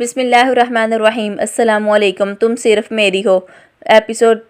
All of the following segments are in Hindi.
बिस्मिल्लाहिर्रहमानिर्रहीम। अस्सलामुअलैकुम। तुम सिर्फ मेरी हो। एपिसोड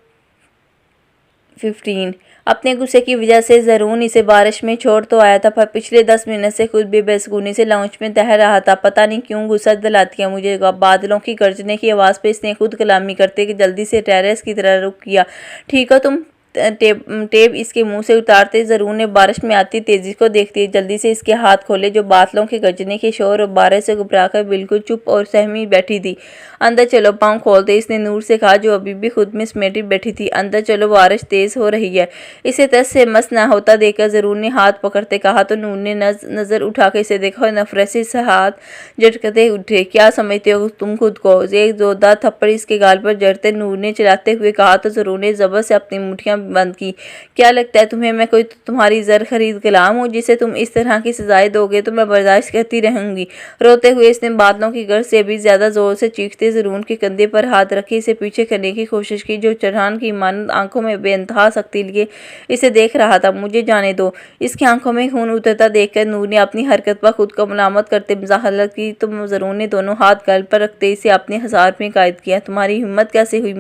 15। अपने गुस्से की वजह से ज़रून इसे बारिश में छोड़ तो आया था, पर पिछले 10 मिनट से खुद भी बेसुकूनी से लाउंज में तैर रहा था। पता नहीं क्यों गुस्सा दिलाती है मुझे। बादलों की गरजने की आवाज़ पे इसने खुद कलामी करते कि जल्दी से टेरेस की तरह रुख किया। ठीक हो तुम? टेप इसके मुंह से उतारते ज़रून ने बारिश में आती तेजी को देखते जल्दी से इसके हाथ खोले, जो बादलों के गरजने के शोर और बारिश से घबराकर बिल्कुल चुप और सहमी बैठी थी। अंदर चलो, पाँव खोलते इसने नूर से कहा, जो अभी भी खुद में समेटी बैठी थी। अंदर चलो, बारिश तेज हो रही है। इसे तस से मस ना होता देखकर ज़रून ने हाथ पकड़ते कहा, तो नूर ने नज़र उठाकर इसे देखा और नफरत से हाथ झटकते उठे। क्या समझते हो तुम खुद को? एक जोरदार थप्पड़ इसके गाल पर जड़ते नूर ने चिल्लाते हुए कहा, तो ज़रून ने ज़बर से अपनी मुठ्ठियां बंद की। क्या लगता है तुम्हें मैं कोई तुम्हारी जर खरीद गुलाम हूँ जिसे तुम इस तरह की सजाएं दोगे तो मैं बर्दाश्त करती रहूंगी? रोते हुए इसने बादलों की गर्ज से भी ज्यादा जोर से चीखते ज़रून के कंधे पर हाथ रखे इसे पीछे करने की कोशिश की, जो चढ़ान की मानद आंखों में बेइंतहा सख्ती लिए इसे देख रहा था। मुझे जाने दो। इसकी आंखों में खून उतरता देखकर नूर ने अपनी हरकत पर खुद को मलामत करते मजाहरत की, तो ज़रून ने दोनों हाथ गल पर रखते इसे अपने हसार में कायद किया। तुम्हारी हिम्मत कैसे हुई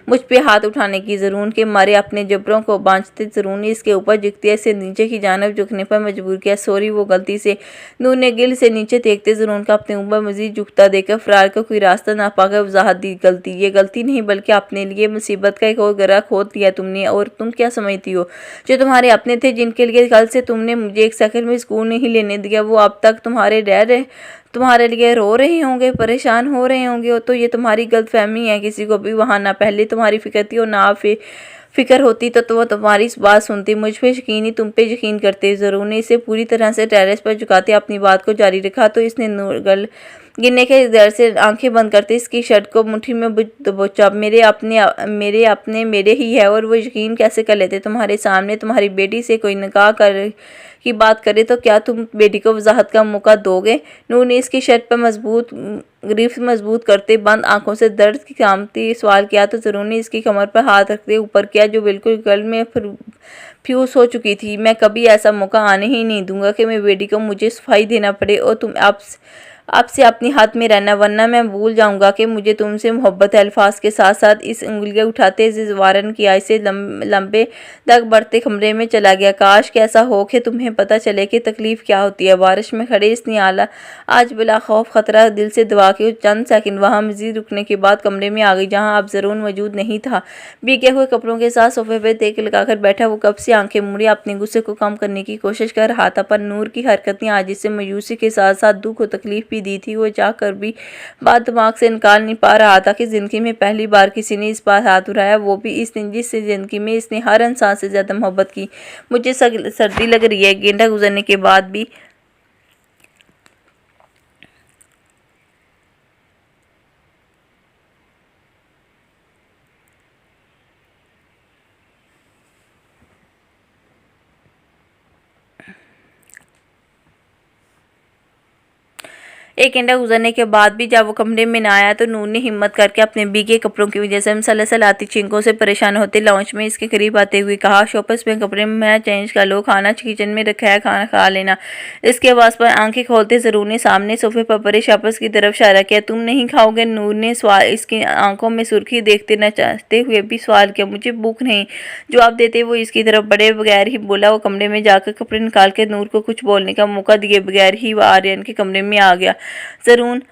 मुझ पे हाथ उठाने की? ज़रून के मारे अपने जबरों को बांझते ज़रून ने इसके ऊपर झुकते इसे नीचे की जानब झुकने पर मजबूर किया। सॉरी, वो गलती से। नूर ने गिल से नीचे देखते ज़रून का अपने ऊपर मजीद झुकता देखकर फरार का कोई रास्ता ना पाकर वजाहत दी। गलती? ये गलती नहीं, बल्कि अपने लिए मुसीबत का एक और गरा खोद दिया तुमने। और तुम क्या समझती हो, जो तुम्हारे अपने थे, जिनके लिए कल से तुमने मुझे एक सेकंड में सुकून नहीं लेने दिया, वो अब तक तुम्हारे लिए रो रहे होंगे, परेशान हो रहे होंगे। तो ये तुम्हारी गलतफहमी है। किसी को भी वहाँ ना पहले तुम्हारी फिक्र थी और ना फिक्र होती तो वो तुम्हारी इस बात सुनती। मुझ पे यकीन ही तुम पे यकीन करते। ज़रून ने इसे पूरी तरह से टेरेस पर झुकाते अपनी बात को जारी रखा, तो इसने नूरगल गिरने के डर से आंखें बंद करते इसकी शर्ट को मुट्ठी में दबोचा। मेरे ही है, और वो यकीन कैसे कर लेते? तुम्हारे सामने तुम्हारी बेटी से कोई निकाह कर की बात करे तो क्या तुम बेटी को वजाहत का मौका दोगे? नूर ने इसकी शर्ट पर गिरफ्त मजबूत करते बंद आंखों से दर्द की कामती सवाल किया, तो ज़रून ने इसकी कमर पर हाथ रखते ऊपर किया, जो बिल्कुल गल में फ्यूज हो चुकी थी। मैं कभी ऐसा मौका आने ही नहीं दूंगा कि मेरी बेटी को मुझे सफाई देना पड़े और तुम आपसे अपनी हाथ में रहना, वरना मैं भूल जाऊंगा कि मुझे तुमसे मोहब्बत है। अल्फाज के साथ साथ इस उंगलियां उठाते वारन किया इसे लंबे तक बढ़ते कमरे में चला गया। काश कि ऐसा हो कि तुम्हें पता चले कि तकलीफ क्या होती है। बारिश में खड़े इसने आज बिला खौफ खतरा दिल से दबा के चंद सेकंड वहां मजीद रुकने के बाद कमरे में आ गई, जहां अब ज़रून मौजूद नहीं था। भीगे हुए कपड़ों के साथ सोफे पे तेक लगाकर बैठा वो कब से आंखें मूड़ी अपने गुस्से को कम करने की कोशिश कर रहा था, पर नूर की हरकतें आज इससे मायूसी के साथ साथ दुख और तकलीफ भी दी थी। वो चाहकर भी बात दिमाग से निकाल नहीं पा रहा था कि जिंदगी में पहली बार किसी ने इस बार हाथ उठाया, वो भी इस दिन जिससे जिंदगी में इसने हर इंसान से ज्यादा मोहब्बत की। मुझे सर्दी लग रही है। गेंदा गुजरने के बाद भी एक घंटा गुजरने के बाद भी जब वो कमरे में ना आया, तो नूर ने हिम्मत करके अपने भीगे कपड़ों की वजह से मसलसल आती छींकों से परेशान होते लाउंज में इसके करीब आते हुए कहा, शॉपर्स में कपड़े में चेंज कर लो, खाना किचन में रखा है, खाना खा लेना। इसके आवाज़ पर आंखें खोलते ज़रून ने सामने सोफे पर पड़े शॉपर्स की तरफ इशारा किया। तुम नहीं खाओगे? नूर ने सवाल इसकी आंखों में सुर्खी देखते न चाहते हुए भी सवाल किया। मुझे भूख नहीं, जवाब देते वो इसकी तरफ बढ़े बगैर ही बोला। वो कमरे में जाकर कपड़े निकाल के नूर को कुछ बोलने का मौका दिए बगैर ही वह आर्यन के कमरे में आ गया। ज़रून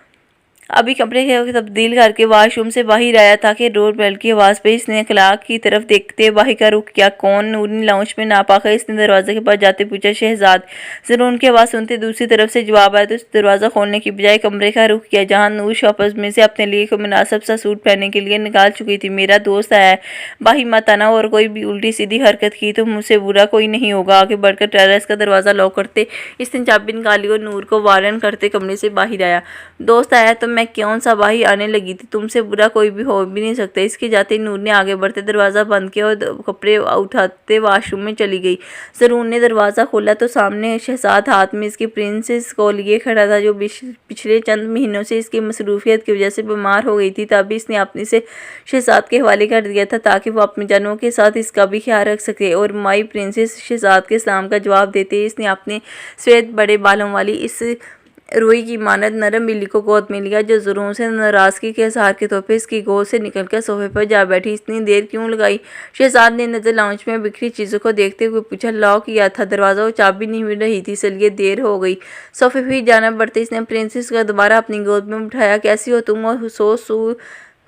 अभी कमरे के तब्दील करके वाशरूम से बाहर आया था कि डोर बेल की आवाज़ पे इसने अखलाक की तरफ देखते बाहर का रुख किया। कौन? नूर ने लाउंज में ना पाकर इसने दरवाजे के पास जाते पूछा। शहजाद। ज़रून की आवाज़ सुनते दूसरी तरफ से जवाब आया, तो इस दरवाज़ा खोलने की बजाय कमरे का रुख किया, जहाँ नूर शॉपर्स में से अपने लिए कोई मुनासिब सा सूट पहनने के लिए निकाल चुकी थी। मेरा दोस्त आया है, बाही मत आना, और कोई भी उल्टी सीधी हरकत की तो मुझसे बुरा कोई नहीं होगा। आगे बढ़कर टेरेस का दरवाज़ा लॉक करते इसने चाबी निकाली और नूर को वारन करते कमरे से बाहर आया। दोस्त आया तो मैं कौन सा बाही आने लगी थी? तुमसे बुरा कोई भी हो भी नहीं सकता। इसके जाते नूर ने आगे बढ़ते दरवाज़ा बंद किया और कपड़े उठाते वाशरूम में चली गई। ज़रून ने दरवाज़ा खोला तो सामने शहजाद हाथ में इसकी प्रिंसेस को लिए खड़ा था, जो पिछले चंद महीनों से इसकी मसरूफियत की वजह से बीमार हो गई थी। तभी इसने अपने से शहजाद के हवाले कर दिया था, ताकि वो अपने जानों के साथ इसका भी ख्याल रख सके। और माई प्रिंसेस शहजाद के सलाम का जवाब देते इसने अपने श्वेत बड़े बालों वाली इस रूही की मानद नरम बिल्ली को गोद में लिया, जो ज़रूर से नाराज़गी के इज़हार के तौर पे इसकी गोद से निकलकर सोफे पर जा बैठी। इतनी देर क्यों लगाई? शहजाद ने नज़र लाउंज में बिखरी चीज़ों को देखते हुए पूछा। लॉक किया था दरवाज़ा और चाबी नहीं मिल रही थी, इसलिए देर हो गई। सोफे पर जाना बढ़ते इसने प्रिंसेस को दोबारा अपनी गोद में उठाया। कैसी हो तुम? और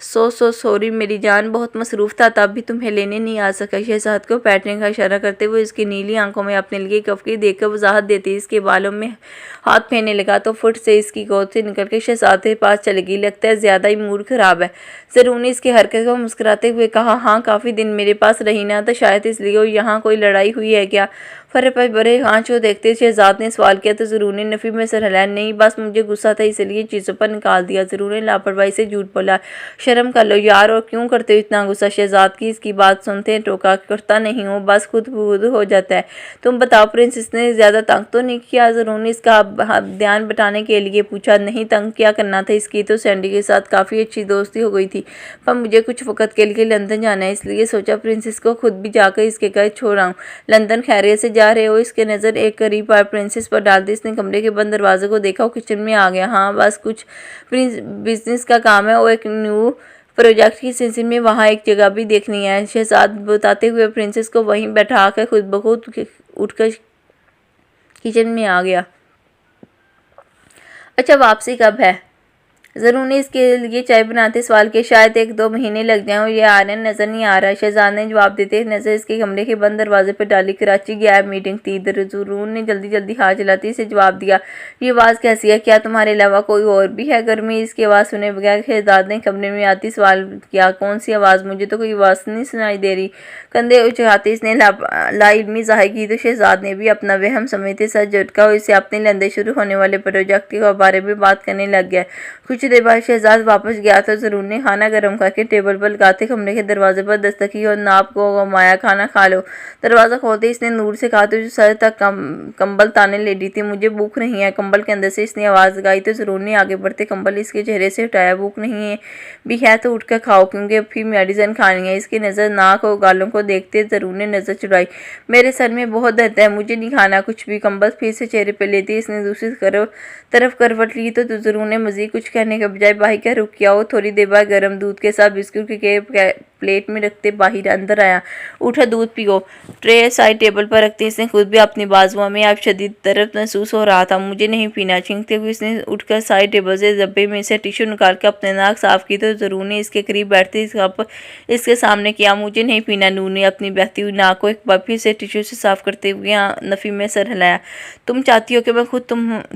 सो सॉरी मेरी जान, बहुत मसरूफ़ था, तब भी तुम्हें लेने नहीं आ सका। शहजाद को बैठने का इशारा करते हुए इसकी नीली आंखों में अपने लिए कफकी देखकर वजाहत देती इसके बालों में हाथ फेरने लगा तो फुट से इसकी गोद से निकलकर शहजाद के पास चली गई। लगता है ज़्यादा ही मूड ख़राब है। ज़रूर ने इसकी हरकत को मुस्कुराते हुए कहा। हाँ, काफ़ी दिन मेरे पास रही ना, तो शायद इसलिए यहाँ कोई लड़ाई हुई है क्या? फरे पर बड़े आंचों देखते शहजाद ने सवाल किया तो ज़रूर ने नफ़ी में सर हिलाया। नहीं, बस मुझे गुस्सा था, इसलिए चीज़ों पर निकाल दिया। ज़रूर ने लापरवाही से झूठ बोला। शर्म कर लो यार, और क्यों करते हो इतना गुस्सा? शहजाद की इसकी बात सुनते टोका। करता नहीं हूँ, बस खुद हो जाता है। तुम बताओ प्रिंसेस ने ज़्यादा तंग तो नहीं किया? ज़रूर ने इसका ध्यान बटाने के लिए पूछा। नहीं, तंग क्या करना था, इसकी तो सैंडी के साथ काफ़ी अच्छी दोस्ती हो गई थी, पर मुझे कुछ वक्त के लिए लंदन जाना है, इसलिए सोचा प्रिंसेस को खुद भी जाकर इसके घर छोड़ आऊँ। लंदन खैरियत से जा रहे हो? इसके नज़र एक करीब आए प्रिंसेस पर डाल दी। इसने कमरे के बंद दरवाजे को देखा और किचन में आ गया। हाँ, बस कुछ बिजनेस का काम है और एक न्यू प्रोजेक्ट की सिलसिले में वहाँ एक जगह भी देखनी है। शहजाद बताते हुए प्रिंसेस को वहीं बैठा कर खुद ब खुद उठकर किचन में आ गया। अच्छा, वापसी कब है? ज़रूर ने इसके लिए चाय बनाते सवाल किया। शायद 1-2 महीने लग जाएं और ये आर्यन नज़र नहीं आ रहा। शहजाद ने जवाब देते नज़र इसके कमरे के बंद दरवाजे पर डाली। कराची गया मीटिंग थी। ज़रूर ने जल्दी जल्दी हाथ चलाती से जवाब दिया। ये आवाज़ कैसी है? क्या तुम्हारे अलावा कोई और भी है घर में? इसकी आवाज़ सुने बगैर शहजाद ने कमरे में आती सवाल किया। कौन सी आवाज़? मुझे तो कोई आवाज़ नहीं सुनाई दे रही। कंधे उछाते इसने लाइल्मी ज़ाहिर की तो शहजाद ने भी अपना वहम समझते सर झटका और इससे अपने लंदे शुरू होने वाले प्रोजेक्ट के बारे में बात करने लग गया। कुछ देर बाद शहजाद वापस गया तो ज़रूर ने खाना गर्म करके टेबल पर लगाते कमरे के दरवाजे पर दस्तक की और नाप को घुमाया। खाना खा लो। दरवाज़ा खोलते इसने नूर से कहा तो जो सर तक कंबल ताने ले ली थी। मुझे भूख नहीं है। कंबल के अंदर से इसने आवाज़ लगाई तो ज़रूर ने आगे बढ़ते कंबल इसके चेहरे से हटाया। भूख नहीं है भी है तो उठकर खाओ, क्योंकि फिर मेडिसिन खानी है। इसकी नज़र नाक और गालों को देखते ज़रूर ने नज़र चुराई। मेरे सर में बहुत दर्द है, मुझे नहीं खाना कुछ भी। कंबल फिर से चेहरे पर लेती इसने दूसरी तरफ करवट ली तो ज़रूर ने मज़ीद कुछ कहने के बजाय भाई क्या रुक किया हो। थोड़ी देर बाद गर्म दूध के साथ बिस्कुट के प्लेट में रखते बाहर अंदर आया। उठा, दूध पियो। ट्रे साइड टेबल पर रखते इसने खुद भी अपनी बाजुओं में अब शदीद दर्द महसूस हो रहा था। मुझे नहीं पीना। छींकते हुए इसने उठकर साइड टेबल से डब्बे में से टिश्यू निकाल कर अपने नाक साफ की तो ज़रूर ने इसके करीब बैठते इस कप इसके सामने किया। मुझे नहीं पीना। नूर ने अपनी बहती हुई नाक को एक बार फिर से टिश्यू से साफ करते हुए नफ़ी में सर हिलाया। तुम चाहती हो कि मैं खुद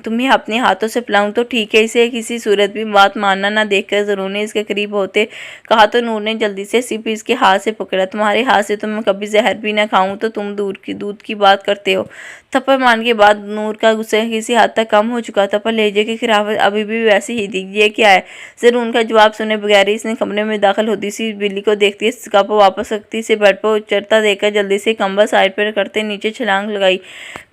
तुम्हें अपने हाथों से पिलाऊं तो ठीक है, इसे किसी सूरत भी बात मानना ना देखकर ज़रूर ने इसके करीब होते कहा तो नूर ने जल्दी से सिप इसके हाथ से पकड़ा। तुम्हारे हाथ से तो मैं कभी जहर भी ना खाऊं तो तुम दूध की बात करते हो। थप्पड़ मारने के बाद नूर का गुस्सा किसी हद तक कम हो चुका था, पर लहजे की खिलाफत अभी भी वैसी ही थी। ये क्या है? ज़रूर उनका जवाब सुने बगैर इसने कमरे में दाखिल होती सी बिल्ली को देखती कप वापस रखती से बेड पर चढ़ता देखकर जल्दी से कंबल साइड पर करते नीचे छलांग लगाई।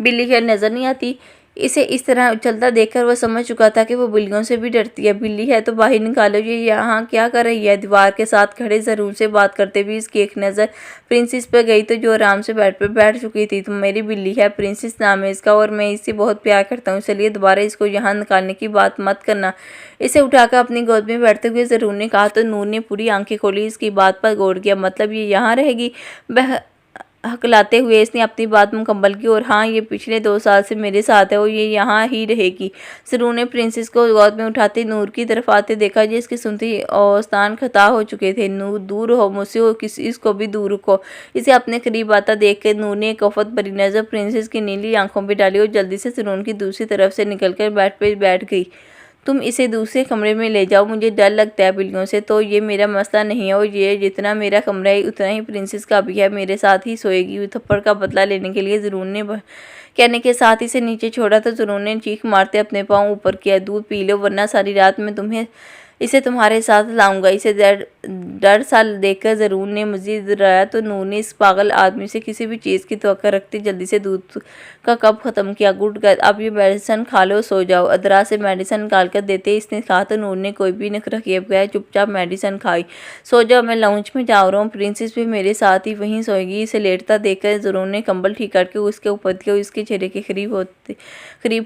बिल्ली खैर नज़र नहीं आती। इसे इस तरह उछलता देखकर वह समझ चुका था कि वो बिल्लियों से भी डरती है। बिल्ली है तो बाहर निकालो। ये यहाँ क्या कर रही है? दीवार के साथ खड़े ज़रूर से बात करते भी इसकी एक नज़र प्रिंसेस पर गई तो जो आराम से बेड पर बैठ चुकी थी। तुम मेरी बिल्ली है, प्रिंसेस नाम है इसका, और मैं इससे बहुत प्यार करता हूँ, इसलिए दोबारा इसको यहाँ निकालने की बात मत करना। इसे उठाकर अपनी गोद में बैठते हुए ज़रूर ने कहा तो नूर ने पूरी आंखें खोली इसकी बात पर गौर किया। मतलब ये यहाँ रहेगी? हकलाते हुए इसने अपनी बात मुकम्मल की। और हाँ, ये पिछले 2 साल से मेरे साथ है और ये यहाँ ही रहेगी। ज़रूर ने प्रिंसेस को गोद में उठाते नूर की तरफ आते देखा जिसके सुनते औस्तान खता हो चुके थे। नूर दूर हो मुझसे और किसी इसको भी दूर रखो। इसे अपने करीब आता देख कर नूर ने एक औफत भरी नज़र प्रिंसेस की नीली आंखों पर डाली और जल्दी से ज़रूर की दूसरी तरफ से निकलकर बेड पर बैठ गई। तुम इसे दूसरे कमरे में ले जाओ, मुझे डर लगता है बिल्लियों से, तो ये मेरा मसला नहीं है और ये जितना मेरा कमरा है उतना ही प्रिंसेस का भी है, मेरे साथ ही सोएगी। थप्पड़ का बदला लेने के लिए ज़रूर ने कहने के साथ इसे नीचे छोड़ा तो ज़रूर ने चीख मारते अपने पाँव ऊपर किया। दूध पी लो वरना सारी रात में इसे तुम्हारे साथ लाऊंगा। इसे डर सा देखकर ज़रून ने मज़ीद डराया तो नूर ने इस पागल आदमी से किसी भी चीज़ की तवक्को रखती जल्दी से दूध का कप ख़त्म किया। गुड गर्ल, अब ये मेडिसिन खा लो, सो जाओ। अदरा से मेडिसिन निकाल कर देते इसने कहा तो नूर ने कोई भी नखरा किए बगैर चुपचाप मेडिसिन खाई। सो जाओ, मैं लाउंज में जा रहा हूँ, प्रिंसेस भी मेरे साथ ही वहीं सोएगी। इसे लेटता देखकर ज़रून ने कंबल ठीक करके उसके ऊपर दिया, उसके चेहरे के करीब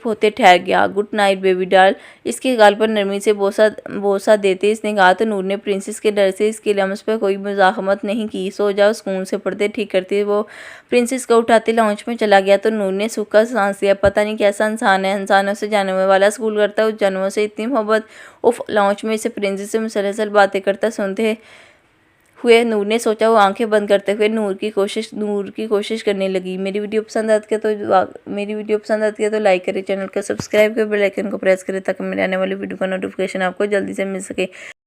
होते ठहर गया। गुड नाइट बेबी डॉल, इसके गाल पर नरमी से बोसा देते इसने कहा तो नूर ने प्रिंसेस के डर से इसके लम्स पर कोई मुज़ाहमत नहीं की। सो जाओ, सुकून से पर्दे ठीक करते वो प्रिंसेस को उठाते लाउंज में चला गया तो नूर ने सूखा सांस लिया। पता नहीं कैसा इंसान है, इंसानों से जानवर वाला स्कूल करता है, उस जानवर से इतनी मोहब्बत। उफ, लाउंज में इसे प्रिंसेस से मुसलसल बातें करता सुनते हुए नूर ने सोचा। वो आंखें बंद करते हुए नूर की कोशिश करने लगी। मेरी वीडियो पसंद आती है तो लाइक करें, चैनल को सब्सक्राइब करें, बेल आइकन को प्रेस करें ताकि मेरे आने वाली वीडियो का नोटिफिकेशन आपको जल्दी से मिल सके।